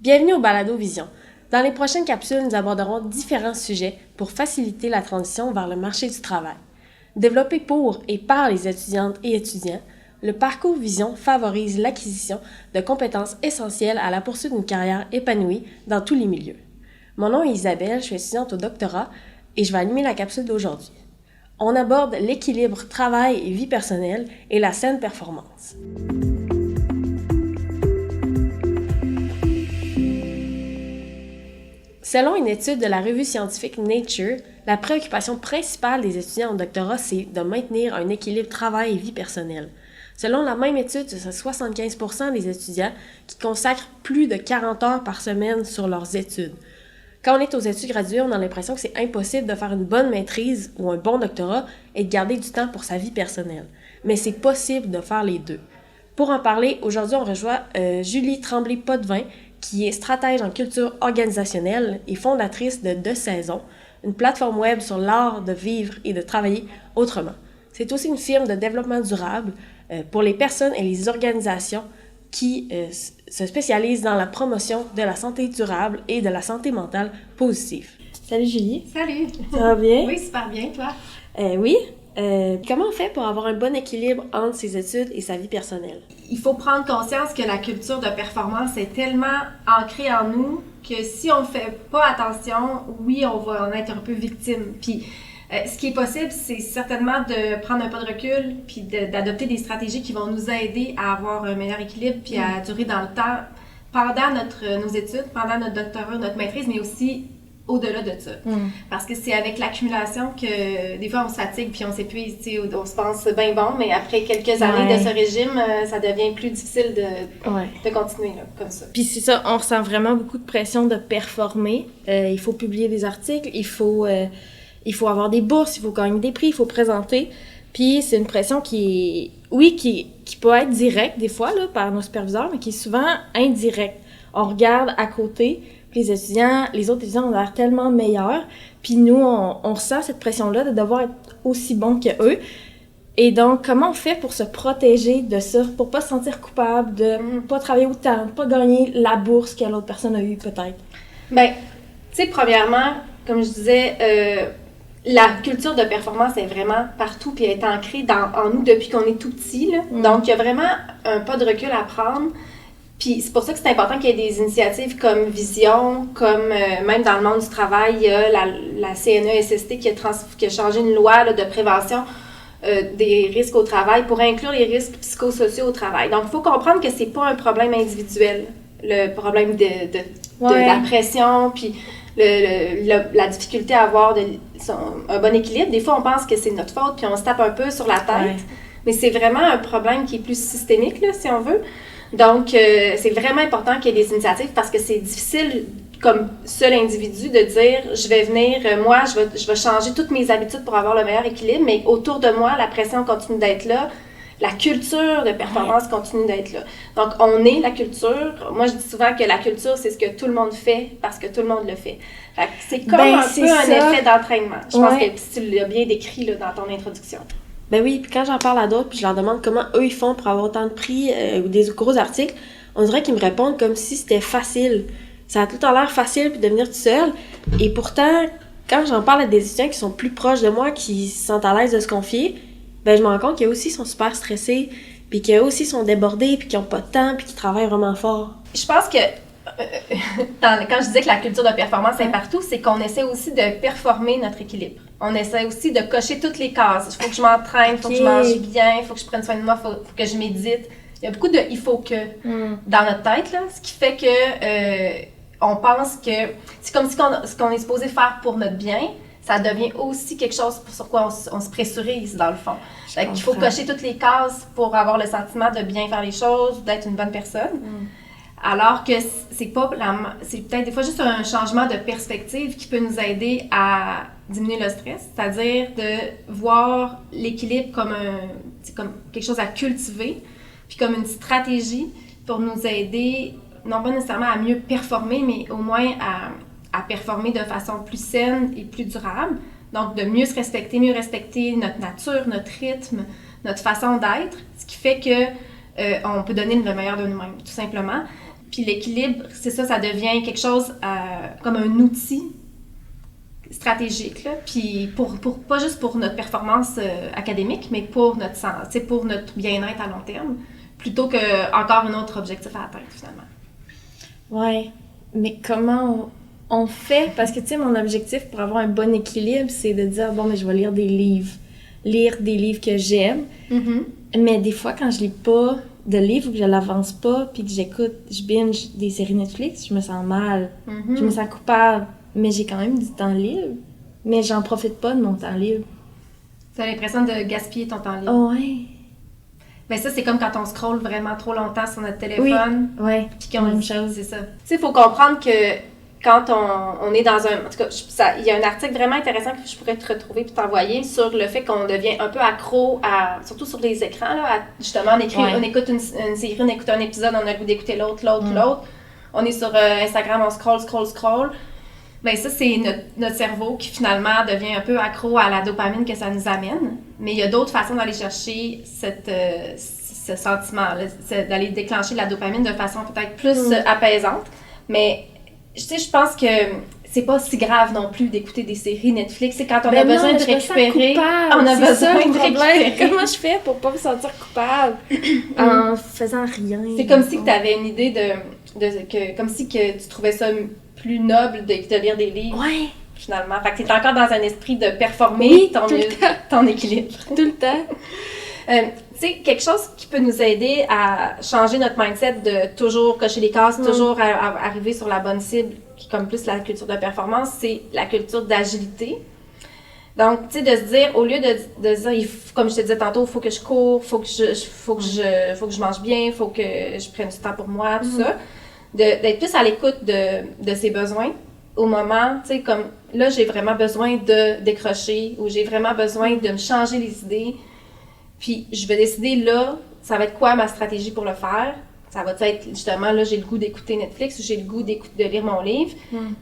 Bienvenue au Balado Vision. Dans les prochaines capsules, nous aborderons différents sujets pour faciliter la transition vers le marché du travail. Développé pour et par les étudiantes et étudiants, le parcours Vision favorise l'acquisition de compétences essentielles à la poursuite d'une carrière épanouie dans tous les milieux. Mon nom est Isabelle, je suis étudiante au doctorat et je vais animer la capsule d'aujourd'hui. On aborde l'équilibre travail et vie personnelle et la saine performance. Selon une étude de la revue scientifique Nature, la préoccupation principale des étudiants au doctorat, c'est de maintenir un équilibre travail et vie personnelle. Selon la même étude, c'est 75% des étudiants qui consacrent plus de 40 heures par semaine sur leurs études. Quand on est aux études graduées, on a l'impression que c'est impossible de faire une bonne maîtrise ou un bon doctorat et de garder du temps pour sa vie personnelle. Mais c'est possible de faire les deux. Pour en parler, aujourd'hui, on rejoint Julie Tremblay-Potvin, qui est stratège en culture organisationnelle et fondatrice de Deux Saisons, une plateforme web sur l'art de vivre et de travailler autrement. C'est aussi une firme de développement durable pour les personnes et les organisations qui se spécialisent dans la promotion de la santé durable et de la santé mentale positive. Salut Julie. Salut. Ça va bien? Oui, super bien, toi? Oui. Comment on fait pour avoir un bon équilibre entre ses études et sa vie personnelle? Il faut prendre conscience que la culture de performance est tellement ancrée en nous que si on ne fait pas attention, oui, on va en être un peu victime. Puis, ce qui est possible, c'est certainement de prendre un pas de recul puis d'adopter des stratégies qui vont nous aider à avoir un meilleur équilibre puis à durer dans le temps pendant nos études, pendant notre doctorat, notre maîtrise, mais aussi au-delà de ça. Parce que c'est avec l'accumulation que des fois on se fatigue puis on s'épuise, on se pense bien bon, mais après quelques années de ce régime, ça devient plus difficile de continuer là, comme ça. Puis c'est ça, on ressent vraiment beaucoup de pression de performer. Il faut publier des articles, il faut avoir des bourses, il faut gagner des prix, il faut présenter. Puis c'est une pression qui peut être directe des fois là, par nos superviseurs, mais qui est souvent indirecte. On regarde à côté, puis les autres étudiants ont l'air tellement meilleurs, puis nous, on ressent cette pression-là de devoir être aussi bon qu'eux. Et donc, comment on fait pour se protéger de ça, pour pas se sentir coupable, de pas travailler autant, de pas gagner la bourse que l'autre personne a eue, peut-être? Bien, tu sais, premièrement, comme je disais, la culture de performance est vraiment partout, puis elle est ancrée en nous depuis qu'on est tout petit, là. Donc, il y a vraiment un pas de recul à prendre. Puis c'est pour ça que c'est important qu'il y ait des initiatives comme Vision, comme même dans le monde du travail, il y a la CNESST qui a changé une loi là, de prévention des risques au travail pour inclure les risques psychosociaux au travail. Donc, il faut comprendre que c'est pas un problème individuel, le problème de la pression, puis la difficulté à avoir un bon équilibre. Des fois, on pense que c'est notre faute, puis on se tape un peu sur la tête, mais c'est vraiment un problème qui est plus systémique, là, si on veut. Donc, c'est vraiment important qu'il y ait des initiatives parce que c'est difficile, comme seul individu, de dire « je vais venir, moi, je vais changer toutes mes habitudes pour avoir le meilleur équilibre », mais autour de moi, la pression continue d'être là, la culture de performance continue d'être là. Donc, on est la culture. Moi, je dis souvent que la culture, c'est ce que tout le monde fait parce que tout le monde le fait. Fait que c'est comme un effet d'entraînement. Je pense que tu l'as bien décrit là, dans ton introduction. Ben oui, puis quand j'en parle à d'autres, puis je leur demande comment eux ils font pour avoir autant de prix ou des gros articles, on dirait qu'ils me répondent comme si c'était facile. Ça a tout le temps l'air facile puis de venir tout seul. Et pourtant, quand j'en parle à des étudiants qui sont plus proches de moi, qui se sentent à l'aise de se confier, ben je me rends compte qu'eux aussi sont super stressés, puis qu'eux aussi sont débordés, puis qu'ils n'ont pas de temps, puis qu'ils travaillent vraiment fort. Je pense que quand je disais que la culture de performance est partout, c'est qu'on essaie aussi de performer notre équilibre. On essaie aussi de cocher toutes les cases. Il faut que je m'entraîne, il faut que je mange bien, il faut que je prenne soin de moi, il faut que je médite. Il y a beaucoup de « il faut que » dans notre tête, là, ce qui fait que on pense que c'est comme si ce qu'on est supposé faire pour notre bien, ça devient aussi quelque chose sur quoi on se pressurise, dans le fond. Il faut cocher toutes les cases pour avoir le sentiment de bien faire les choses, d'être une bonne personne. Alors que c'est peut-être des fois juste un changement de perspective qui peut nous aider à diminuer le stress, c'est-à-dire de voir l'équilibre comme quelque chose à cultiver, puis comme une stratégie pour nous aider, non pas nécessairement à mieux performer, mais au moins à performer de façon plus saine et plus durable. Donc, de mieux mieux respecter notre nature, notre rythme, notre façon d'être, ce qui fait que on peut donner le meilleur de nous-mêmes, tout simplement. Puis l'équilibre, c'est ça, ça devient quelque chose comme un outil stratégique, là, puis pas juste pour notre performance académique, mais pour notre santé, pour notre bien-être à long terme, plutôt que encore un autre objectif à atteindre, finalement. Ouais, mais comment on fait? Parce que, tu sais, mon objectif pour avoir un bon équilibre, c'est de dire, bon, mais je vais lire des livres que j'aime, mais des fois, quand je lis pas de livres ou que je l'avance pas, puis que je binge des séries Netflix, je me sens mal, je me sens coupable. Mais j'ai quand même du temps libre. Mais j'en profite pas de mon temps libre. T'as l'impression de gaspiller ton temps libre. Oh, ouais. Mais ça, c'est comme quand on scrolle vraiment trop longtemps sur notre téléphone. Oui, ouais. Puis qu'on même chose. C'est ça. Tu sais, il faut comprendre que quand on est dans un... En tout cas, il y a un article vraiment intéressant que je pourrais te retrouver puis t'envoyer sur le fait qu'on devient un peu accro surtout sur les écrans, là, justement, on écoute une série, on écoute un épisode, on a le goût d'écouter l'autre. On est sur Instagram, on scroll. Ben ça, c'est notre cerveau qui finalement devient un peu accro à la dopamine que ça nous amène. Mais il y a d'autres façons d'aller chercher ce sentiment-là, d'aller déclencher la dopamine de façon peut-être plus apaisante. Mais tu sais, je pense que c'est pas si grave non plus d'écouter des séries Netflix. C'est quand on a besoin de récupérer. On a besoin de récupérer. Comment je fais pour pas me sentir coupable en faisant rien? C'est comme si tu avais une idée comme si que tu trouvais ça plus noble de lire des livres. Ouais. Finalement. Fait que t'es encore dans un esprit de performer ton équilibre. Tout le temps. Tu sais, quelque chose qui peut nous aider à changer notre mindset de toujours cocher les cases, toujours arriver sur la bonne cible, qui est comme plus la culture de performance, c'est la culture d'agilité. Donc, tu sais, de se dire, au lieu de dire, comme je te disais tantôt, il faut que je cours, faut que je mange bien, il faut que je prenne du temps pour moi, tout ça, d'être plus à l'écoute de ses besoins au moment, tu sais, comme là, j'ai vraiment besoin de décrocher ou j'ai vraiment besoin de me changer les idées. Puis, je vais décider là, ça va être quoi ma stratégie pour le faire. Ça va être justement, là, j'ai le goût d'écouter Netflix ou j'ai le goût de lire mon livre.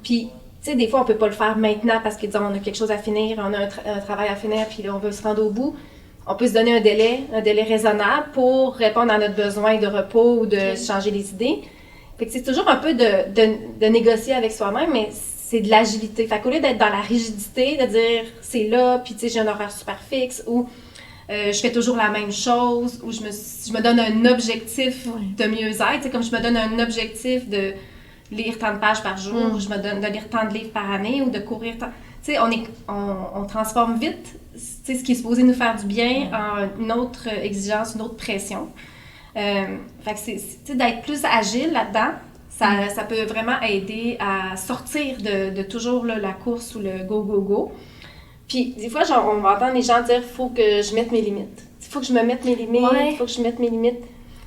Puis, tu sais, des fois, on peut pas le faire maintenant parce que, disons, on a quelque chose à finir, on a un travail à finir, puis là, on veut se rendre au bout. On peut se donner un délai raisonnable pour répondre à notre besoin de repos ou de changer les idées. Fait que c'est toujours un peu de négocier avec soi-même, mais c'est de l'agilité. Fait qu'au lieu d'être dans la rigidité, de dire c'est là, puis tu sais, j'ai un horaire super fixe, ou je fais toujours la même chose, ou je me donne un objectif de mieux-être. Tu sais, comme je me donne un objectif de lire tant de pages par jour, ou je me donne de lire tant de livres par année, ou de courir tant... Tu sais, on transforme vite, tu sais, ce qui est supposé nous faire du bien en une autre exigence, une autre pression. Fait que c'est d'être plus agile là-dedans, ça peut vraiment aider à sortir de toujours là, la course ou le go. Puis des fois, genre, on va entendre les gens dire « faut que je mette mes limites ». Il faut que je me mette mes limites, il faut que je mette mes limites.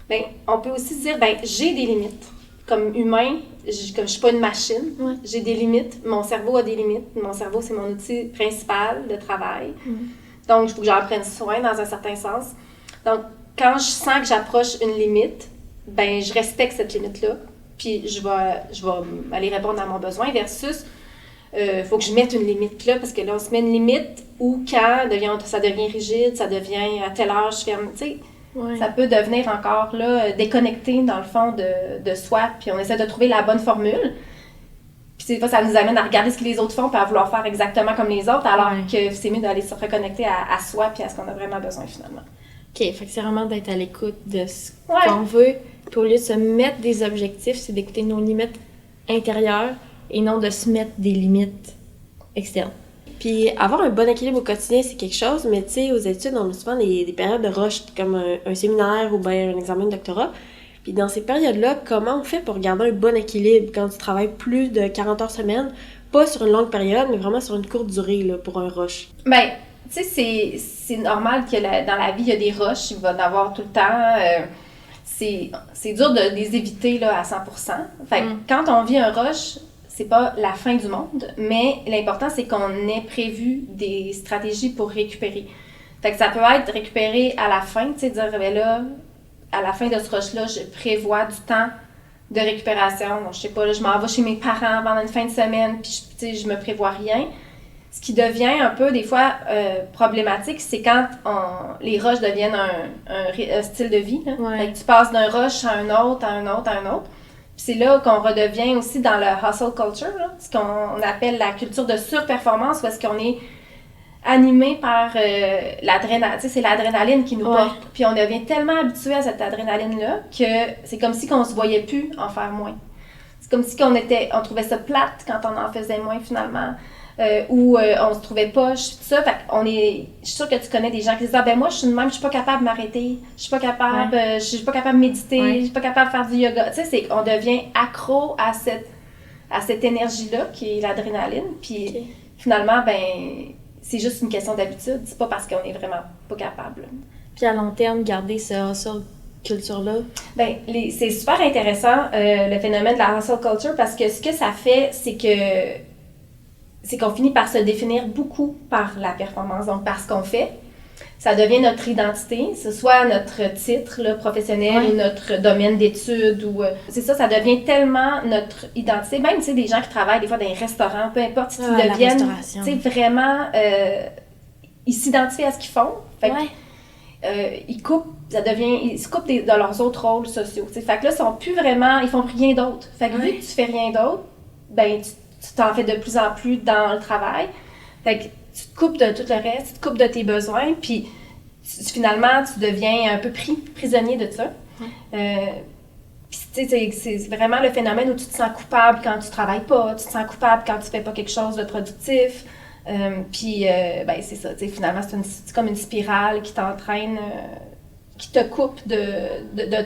Ben, on peut aussi dire « ben j'ai des limites ». Comme humain, comme je suis pas une machine, j'ai des limites. Mon cerveau a des limites. Mon cerveau, c'est mon outil principal de travail. Donc, il faut que j'en prenne soin dans un certain sens. Donc, quand je sens que j'approche une limite, ben je respecte cette limite-là, puis je vais aller répondre à mon besoin versus faut que je mette une limite là, parce que là, on se met une limite où quand ça devient rigide, ça devient à telle heure, je ferme, tu sais, ça peut devenir encore là déconnecté dans le fond de soi, puis on essaie de trouver la bonne formule. Puis des fois, ça nous amène à regarder ce que les autres font puis à vouloir faire exactement comme les autres, alors que c'est mieux d'aller se reconnecter à soi puis à ce qu'on a vraiment besoin finalement. OK, fait que c'est vraiment d'être à l'écoute de ce qu'on veut. Puis au lieu de se mettre des objectifs, c'est d'écouter nos limites intérieures et non de se mettre des limites externes. Puis avoir un bon équilibre au quotidien, c'est quelque chose, mais tu sais, aux études, on a souvent des périodes de rush, comme un séminaire ou bien un examen de doctorat. Puis dans ces périodes-là, comment on fait pour garder un bon équilibre quand tu travailles plus de 40 heures semaine, pas sur une longue période, mais vraiment sur une courte durée là, pour un rush? Ben, tu sais, c'est normal que dans la vie, il y a des rushs, il va y en avoir tout le temps. C'est dur de les éviter là, à 100%. Fait que quand on vit un rush, c'est pas la fin du monde, mais l'important, c'est qu'on ait prévu des stratégies pour récupérer. Fait que ça peut être récupérer à la fin, tu sais, dire, ben là, à la fin de ce rush-là, je prévois du temps de récupération. Donc, je sais pas, là, je m'en vais chez mes parents pendant une fin de semaine, puis tu sais, je me prévois rien. Ce qui devient un peu, des fois, problématique, c'est quand les rushs deviennent un style de vie. Là. Fait que tu passes d'un rush à un autre, à un autre, à un autre. Puis c'est là qu'on redevient aussi dans le hustle culture, là, ce qu'on appelle la culture de surperformance, où est-ce qu'on est animé par l'adrénaline. Tu sais, c'est l'adrénaline qui nous porte. Puis on devient tellement habitué à cette adrénaline-là que c'est comme si on se voyait plus en faire moins. C'est comme si on trouvait ça plate quand on en faisait moins finalement. Ou on se trouvait poche, tout ça. Fait qu'on est... Je suis sûre que tu connais des gens qui disent « Ah ben moi, je suis de même, je suis pas capable de m'arrêter. Je suis pas capable, je suis pas capable de méditer. Je suis pas capable de faire du yoga. » Tu sais, on devient accro à cette énergie-là, qui est l'adrénaline. Puis finalement, ben c'est juste une question d'habitude. C'est pas parce qu'on est vraiment pas capable. Puis à long terme, garder ce hustle culture-là? Ben, c'est super intéressant, le phénomène de la hustle culture, parce que ce que ça fait, c'est qu'on finit par se définir beaucoup par la performance, donc par ce qu'on fait. Ça devient notre identité, que ce soit notre titre là, professionnel ou notre domaine d'études. C'est ça, ça devient tellement notre identité. Même, tu sais, des gens qui travaillent des fois dans les restaurants, peu importe, si ils deviennent, tu sais, vraiment, ils s'identifient à ce qu'ils font. Fait ils se coupent de leurs autres rôles sociaux. T'sais. Fait que là, ils font rien d'autre. Fait que vu que tu fais rien d'autre, ben, tu t'en fais de plus en plus dans le travail. Fait que tu te coupes de tout le reste, tu te coupes de tes besoins, puis finalement, tu deviens un peu prisonnier de ça. Puis, tu sais, c'est vraiment le phénomène où tu te sens coupable quand tu travailles pas, tu te sens coupable quand tu fais pas quelque chose de productif. Puis, ben, c'est ça, tu sais, finalement, c'est comme une spirale qui t'entraîne, qui te coupe de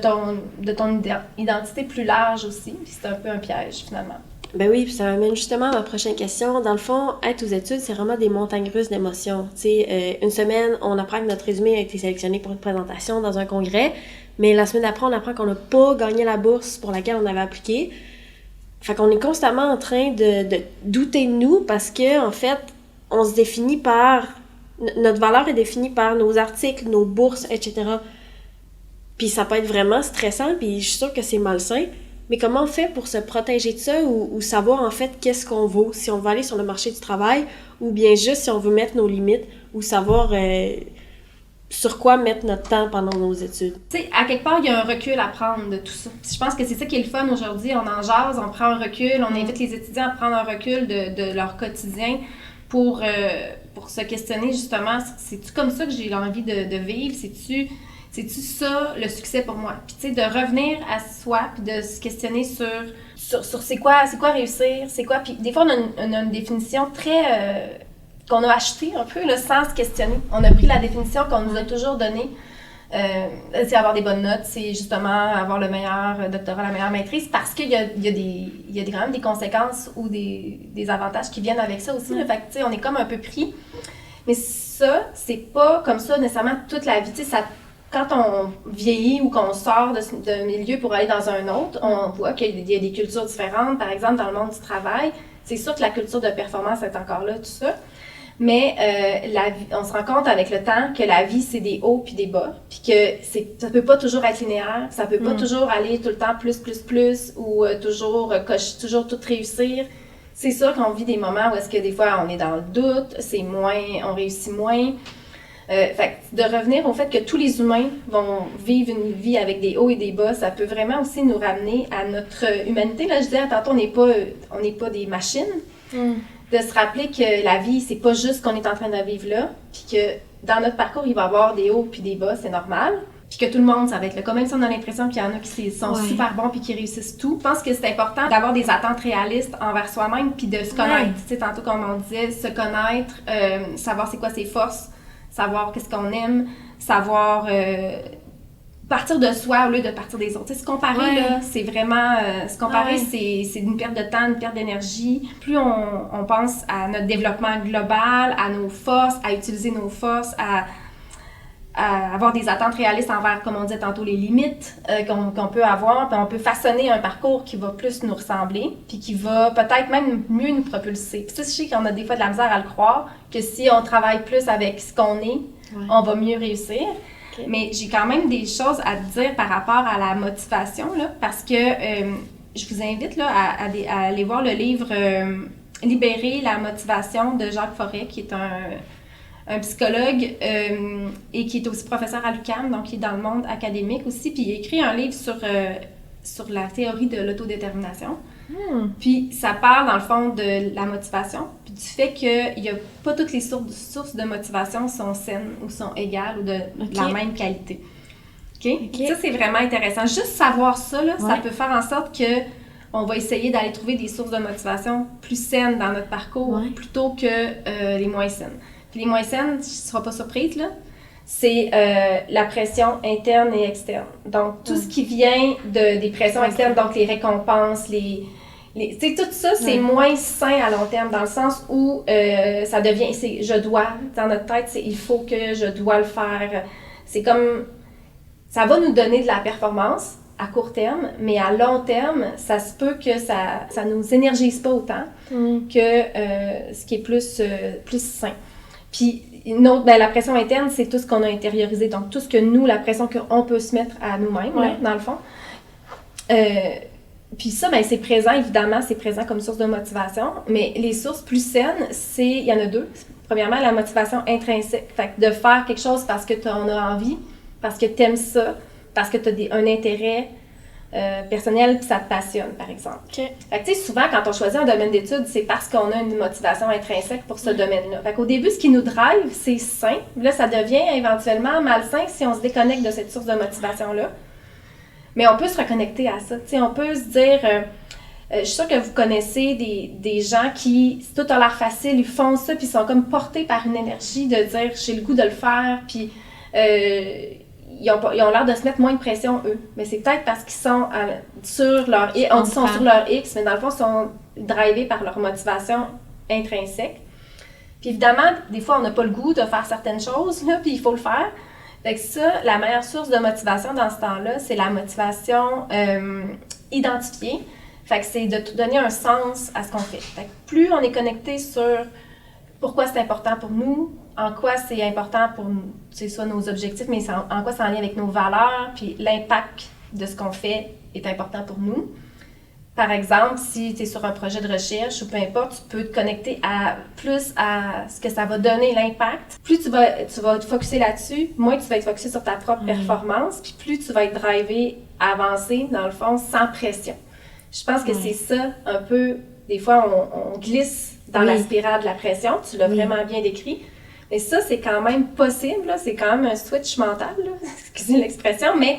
ton identité plus large aussi. Puis, c'est un peu un piège, finalement. Ben oui, puis ça m'amène justement à ma prochaine question. Dans le fond, être aux études, c'est vraiment des montagnes russes d'émotions. Tu sais, une semaine, on apprend que notre résumé a été sélectionné pour une présentation dans un congrès, mais la semaine d'après, on apprend qu'on n'a pas gagné la bourse pour laquelle on avait appliqué. Fait qu'on est constamment en train de douter de nous parce que, en fait, on se définit par... Notre valeur est définie par nos articles, nos bourses, etc. Puis ça peut être vraiment stressant, puis je suis sûre que c'est malsain. Mais comment on fait pour se protéger de ça ou savoir en fait qu'est-ce qu'on vaut, si on veut aller sur le marché du travail ou bien juste si on veut mettre nos limites ou savoir sur quoi mettre notre temps pendant nos études? Tu sais, à quelque part, il y a un recul à prendre de tout ça. Je pense que c'est ça qui est le fun aujourd'hui. On en jase, on prend un recul, on invite les étudiants à prendre un recul de leur quotidien pour se questionner justement, c'est-tu comme ça que j'ai envie de vivre? C'est-tu ça le succès pour moi? Puis tu sais, de revenir à soi, puis de se questionner sur c'est quoi réussir, c'est quoi... Puis des fois, on a une définition très... qu'on a achetée un peu, là, sans se questionner. On a pris la définition qu'on nous a toujours donnée. C'est avoir des bonnes notes, c'est justement avoir le meilleur doctorat, la meilleure maîtrise, parce qu'il y a quand même des conséquences ou des avantages qui viennent avec ça aussi. Là. Fait que tu sais, on est comme un peu pris. Mais ça, c'est pas comme ça nécessairement toute la vie. Tu sais, quand on vieillit ou qu'on sort d'un milieu pour aller dans un autre, on voit qu'il y a des cultures différentes. Par exemple, dans le monde du travail, c'est sûr que la culture de performance est encore là, tout ça. Mais on se rend compte avec le temps que la vie, c'est des hauts puis des bas. Puis que ça peut pas toujours être linéaire. Ça peut pas toujours aller tout le temps plus, ou toujours tout réussir. C'est sûr qu'on vit des moments où est-ce que des fois, on est dans le doute, on réussit moins. Fait que de revenir au fait que tous les humains vont vivre une vie avec des hauts et des bas, ça peut vraiment aussi nous ramener à notre humanité. Là, je disais tantôt, on n'est pas des machines. De se rappeler que la vie, c'est pas juste qu'on est en train de vivre là, puis que dans notre parcours, il va y avoir des hauts puis des bas, c'est normal. Puis que tout le monde, ça va être là. Comme même si on a l'impression qu'il y en a qui sont super bons puis qui réussissent tout. Je pense que c'est important d'avoir des attentes réalistes envers soi-même puis de se connaître. Tu sais, tantôt, comme on disait, se connaître, savoir c'est quoi ses forces, savoir qu'est-ce qu'on aime, savoir partir de soi au lieu de partir des autres. Tu sais, se comparer, là, c'est vraiment... se comparer, c'est une perte de temps, une perte d'énergie. Plus on pense à notre développement global, à nos forces, à utiliser nos forces, à avoir des attentes réalistes envers, comme on disait tantôt, les limites qu'on peut avoir, puis on peut façonner un parcours qui va plus nous ressembler, puis qui va peut-être même mieux nous propulser. Puis ça, je sais qu'on a des fois de la misère à le croire, que si on travaille plus avec ce qu'on est, on va mieux réussir. Okay. Mais j'ai quand même des choses à te dire par rapport à la motivation, là, parce que je vous invite là, à aller voir le livre « Libérer la motivation » de Jacques Forêt, qui est un psychologue et qui est aussi professeur à l'UQAM, donc qui est dans le monde académique aussi. Puis il a écrit un livre sur sur la théorie de l'autodétermination. Puis ça parle, dans le fond, de la motivation, puis du fait qu'il y a pas toutes les sources de motivation sont saines ou sont égales ou de la même qualité. OK? Ça, c'est vraiment intéressant. Juste savoir ça, là, ça peut faire en sorte que on va essayer d'aller trouver des sources de motivation plus saines dans notre parcours plutôt que les moins saines. Puis les moins saines, tu ne seras pas surprise, là, c'est la pression interne et externe. Donc, tout ce qui vient des pressions externes, donc les récompenses, tu sais, tout ça, c'est moins sain à long terme, dans le sens où ça devient, c'est « je dois ». Dans notre tête, c'est « il faut que je dois le faire ». C'est comme, ça va nous donner de la performance à court terme, mais à long terme, ça se peut que ça nous énergise pas autant que ce qui est plus sain. Puis, la pression interne, c'est tout ce qu'on a intériorisé. Donc, tout ce que nous, la pression qu'on peut se mettre à nous-mêmes, là, dans le fond. Puis ça, ben, c'est présent, évidemment, c'est présent comme source de motivation. Mais les sources plus saines, il y en a deux. Premièrement, la motivation intrinsèque. Fait que de faire quelque chose parce que tu en as envie, parce que tu aimes ça, parce que tu as un intérêt personnel, puis ça te passionne, par exemple. Fait que, tu sais, souvent, quand on choisit un domaine d'études, c'est parce qu'on a une motivation intrinsèque pour ce domaine-là. Fait qu'au début, ce qui nous drive, c'est sain. Là, ça devient éventuellement malsain si on se déconnecte de cette source de motivation-là. Mais on peut se reconnecter à ça. Tu sais, on peut se dire... je suis sûre que vous connaissez des gens qui, tout a l'air facile, ils font ça, puis ils sont comme portés par une énergie de dire « j'ai le goût de le faire », puis... ils ont l'air de se mettre moins de pression, eux. Mais c'est peut-être parce qu'ils sont sur leur X. On dit qu'ils sont sur leur X, mais dans le fond, ils sont drivés par leur motivation intrinsèque. Puis évidemment, des fois, on n'a pas le goût de faire certaines choses, là, puis il faut le faire. Fait que ça, la meilleure source de motivation dans ce temps-là, c'est la motivation identifiée. Fait que c'est de donner un sens à ce qu'on fait. Fait que plus on est connecté sur pourquoi c'est important pour nous, en quoi c'est important pour nous, c'est soit nos objectifs, mais en quoi c'est en lien avec nos valeurs, puis l'impact de ce qu'on fait est important pour nous. Par exemple, si tu es sur un projet de recherche ou peu importe, tu peux te connecter plus à ce que ça va donner, l'impact. Plus tu vas te focusser là-dessus, moins tu vas être focusé sur ta propre performance, puis plus tu vas être drivé à avancer, dans le fond, sans pression. Je pense que c'est ça, un peu, des fois, on glisse dans la spirale de la pression, tu l'as vraiment bien décrit. Mais ça, c'est quand même possible, là. C'est quand même un switch mental, là. Excusez l'expression, mais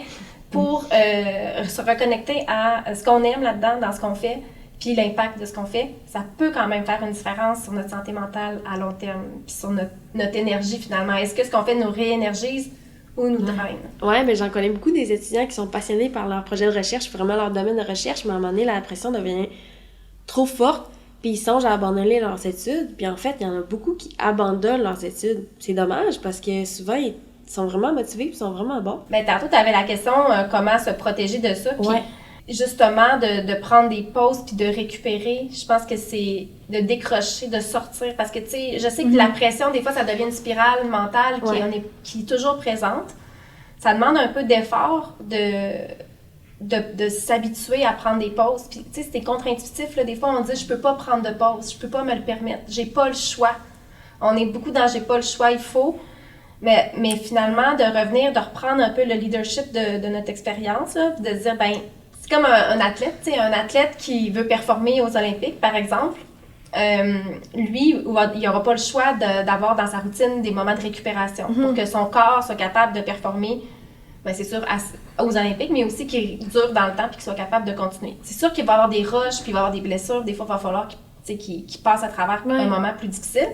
pour se reconnecter à ce qu'on aime là-dedans, dans ce qu'on fait, puis l'impact de ce qu'on fait, ça peut quand même faire une différence sur notre santé mentale à long terme, puis sur notre énergie finalement. Est-ce que ce qu'on fait nous réénergise ou nous draine? Ouais, mais j'en connais beaucoup des étudiants qui sont passionnés par leur projet de recherche, vraiment leur domaine de recherche, mais à un moment donné, la pression devient trop forte. Puis ils songent à abandonner leurs études. Puis en fait, il y en a beaucoup qui abandonnent leurs études. C'est dommage parce que souvent, ils sont vraiment motivés puis ils sont vraiment bons. Bien, tantôt, tu avais la question comment se protéger de ça. Puis justement, de prendre des pauses puis de récupérer. Je pense que c'est de décrocher, de sortir. Parce que, tu sais, je sais que la pression, des fois, ça devient une spirale mentale qui est toujours présente. Ça demande un peu d'effort de s'habituer à prendre des pauses. Puis, tu sais, c'est contre-intuitif, là. Des fois, on dit « je peux pas prendre de pause, je peux pas me le permettre, j'ai pas le choix ». On est beaucoup dans « j'ai pas le choix, il faut ». Mais finalement, de revenir, de reprendre un peu le leadership de notre expérience, là, de se dire, ben c'est comme un athlète, tu sais, un athlète qui veut performer aux Olympiques, par exemple. Lui, il n'aura pas le choix d'avoir dans sa routine des moments de récupération pour que son corps soit capable de performer. Ben, c'est sûr, aux Olympiques, mais aussi qu'il dure dans le temps et qu'il soit capable de continuer. C'est sûr qu'il va y avoir des rushs, puis il va y avoir des blessures. Des fois, il va falloir qu'il passe à travers un moment plus difficile.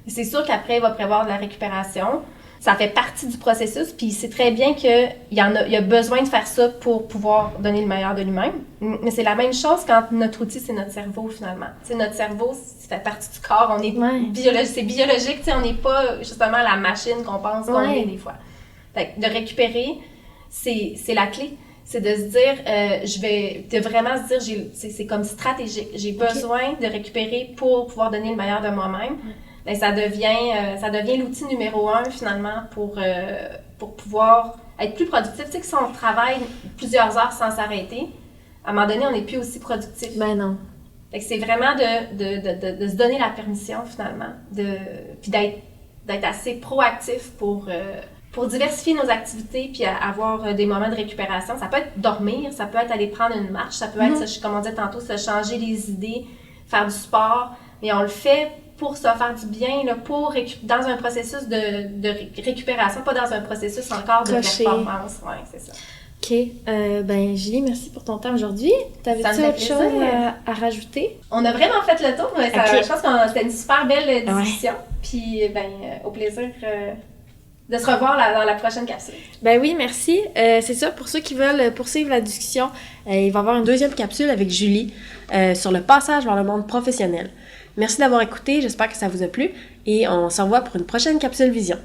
Mais c'est sûr qu'après, il va prévoir de la récupération. Ça fait partie du processus, puis c'est très bien qu'il y a besoin de faire ça pour pouvoir donner le meilleur de lui-même. Mais c'est la même chose quand notre outil, c'est notre cerveau, finalement. T'sais, notre cerveau, ça fait partie du corps. On est c'est biologique, on n'est pas justement la machine qu'on pense qu'on est des fois. Fait que de récupérer, c'est la clé. C'est de se dire, de vraiment se dire, c'est comme stratégique. J'ai besoin de récupérer pour pouvoir donner le meilleur de moi-même. Ben, ça devient l'outil numéro 1, finalement, pour pouvoir être plus productif. Tu sais que si on travaille plusieurs heures sans s'arrêter, à un moment donné, on n'est plus aussi productif. Ben non. Fait que c'est vraiment de se donner la permission, finalement, puis d'être assez proactif pour pour diversifier nos activités puis avoir des moments de récupération. Ça peut être dormir, ça peut être aller prendre une marche, ça peut être, comme on disait tantôt, se changer les idées, faire du sport. Mais on le fait pour se faire du bien, là, dans un processus de récupération, pas dans un processus encore de performance. Oui, c'est ça. OK. Julie, merci pour ton temps aujourd'hui. T'avais-tu autre chose à rajouter? On a vraiment fait le tour. Mais je pense que c'était une super belle discussion. Puis, au plaisir de se revoir dans la prochaine capsule. Oui, merci. C'est ça, pour ceux qui veulent poursuivre la discussion, il va y avoir une deuxième capsule avec Julie sur le passage vers le monde professionnel. Merci d'avoir écouté, j'espère que ça vous a plu et on se revoit pour une prochaine capsule Vision.